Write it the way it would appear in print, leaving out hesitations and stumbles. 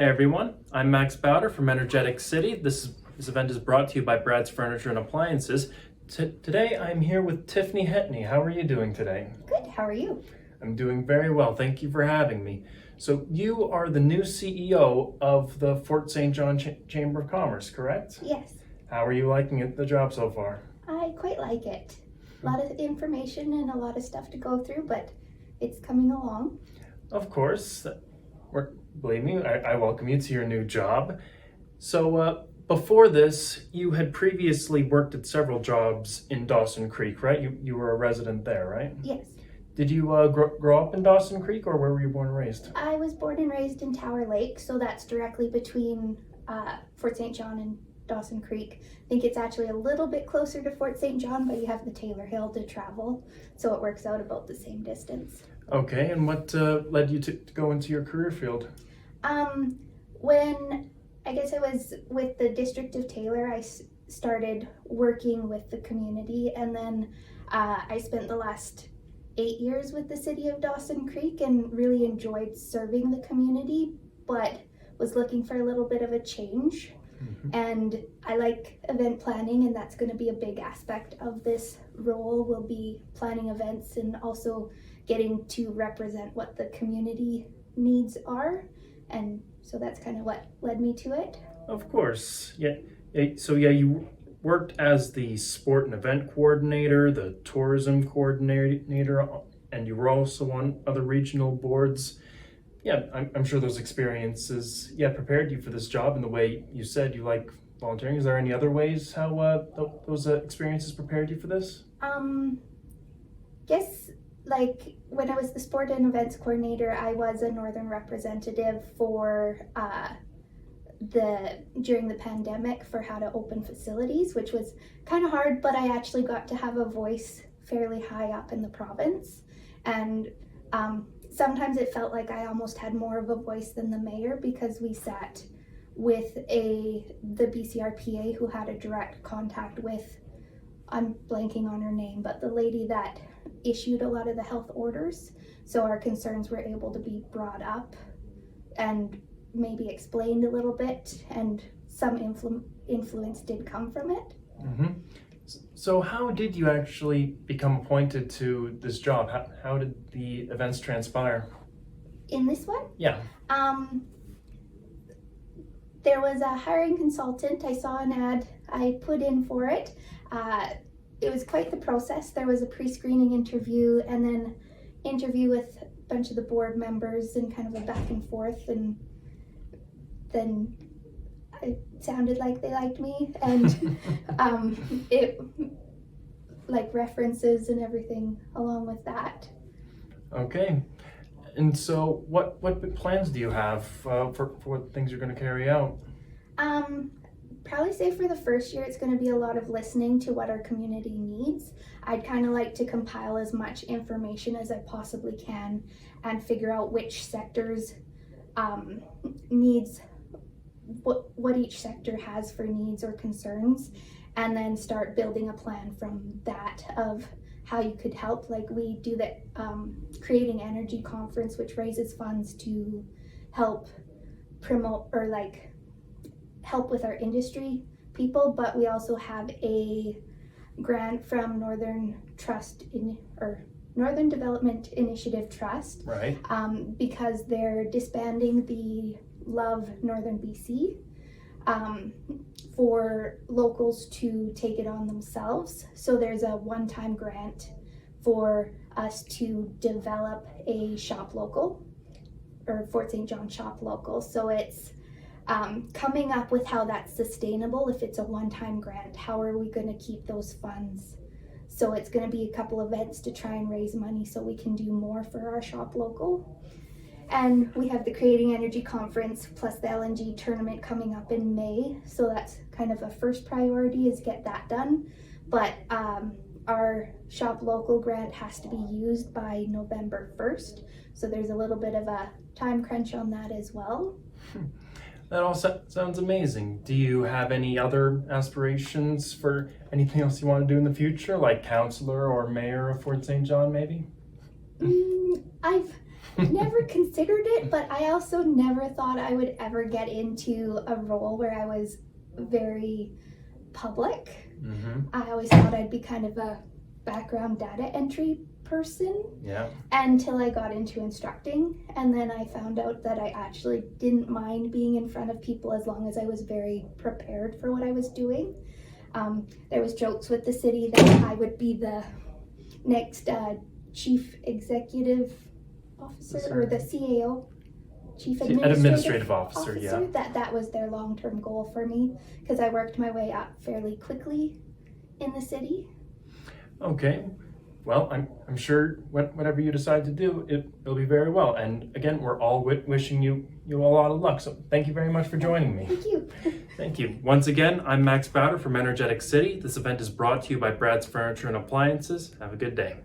Hey everyone, I'm Max Bowder from Energetic City. This event is brought to you by Brad's Furniture and Appliances. Today I'm here with Tiffany Hetenyi. How are you doing today? Good, how are you? I'm doing very well, thank you for having me. So you are the new CEO of the Fort St. John Chamber of Commerce, correct? Yes, How are you liking the job so far? I quite like it. A lot of information and a lot of stuff to go through, but it's coming along. Of course. Believe me, I welcome you to your new job. So before this, you had previously worked at several jobs in Dawson Creek, right? You were a resident there, right? Yes, Did you grow up in Dawson Creek, or where were you born and raised? I was born and raised in Tower Lake, so that's directly between Fort St. John and Dawson Creek. I think it's actually a little bit closer to Fort St. John, but you have the Taylor Hill to travel, so it works out about the same distance. Okay, and what led you to go into your career field? When I guess I was with the District of Taylor, I started working with the community, and then I spent the last 8 years with the city of Dawson Creek and really enjoyed serving the community, but was looking for a little bit of a change. And I like event planning, and that's going to be a big aspect of this role. Will be planning events and also getting to represent what the community needs are, and so that's kind of what led me to it. Of course, yeah. So you worked as the sport and event coordinator, the tourism coordinator, and you were also on other regional boards. Yeah, I'm sure those experiences, prepared you for this job in the way you said you like volunteering. Is there any other ways how those experiences prepared you for this? Guess like when I was the sport and events coordinator, I was a northern representative for during the pandemic for how to open facilities, which was kind of hard, but I actually got to have a voice fairly high up in the province, and sometimes it felt like I almost had more of a voice than the mayor, because we sat with the BCRPA who had a direct contact with, I'm blanking on her name, but the lady that issued a lot of the health orders. So our concerns were able to be brought up and maybe explained a little bit, and some influence did come from it. Mm-hmm. So how did you actually become appointed to this job? How did the events transpire? In this one? Yeah. There was a hiring consultant. I saw an ad, I put in for it. It was quite the process. There was a pre-screening interview, and then interview with a bunch of the board members, and kind of a back and forth, and then it sounded like they liked me, and it like references and everything along with that. Okay. And so what plans do you have for what things you're going to carry out? Probably say for the first year, it's going to be a lot of listening to what our community needs. I'd kind of like to compile as much information as I possibly can and figure out which sectors needs, what each sector has for needs or concerns, and then start building a plan from that of how you could help. Like we do the Creating Energy conference, which raises funds to help promote or like help with our industry people, but we also have a grant from Northern Development Initiative Trust, Right. because they're disbanding the Love Northern BC, for locals to take it on themselves. So there's a one-time grant for us to develop a shop local, or Fort St. John shop local. So it's coming up with how that's sustainable. If it's a one-time grant, how are we going to keep those funds? So it's going to be a couple events to try and raise money so we can do more for our shop local. And we have the Creating Energy Conference plus the LNG tournament coming up in May. So that's kind of a first priority, is get that done. But our shop local grant has to be used by November 1st. So there's a little bit of a time crunch on that as well. That all sounds amazing. Do you have any other aspirations for anything else you want to do in the future, like counselor or mayor of Fort St. John, maybe? I've never considered it, but I also never thought I would ever get into a role where I was very public. Mm-hmm. I always thought I'd be kind of a background data entry person. Yeah. Until I got into instructing, and then I found out that I actually didn't mind being in front of people as long as I was very prepared for what I was doing. There was jokes with the city that I would be the next chief executive officer or the CAO, chief administrative officer. Yeah. That was their long-term goal for me, because I worked my way up fairly quickly in the city. Okay. Well, I'm sure whatever you decide to do, it'll be very well. And again, we're all wishing you a lot of luck. So thank you very much for joining me. Thank you. Thank you. Once again, I'm Max Bowder from Energetic City. This event is brought to you by Brad's Furniture and Appliances. Have a good day.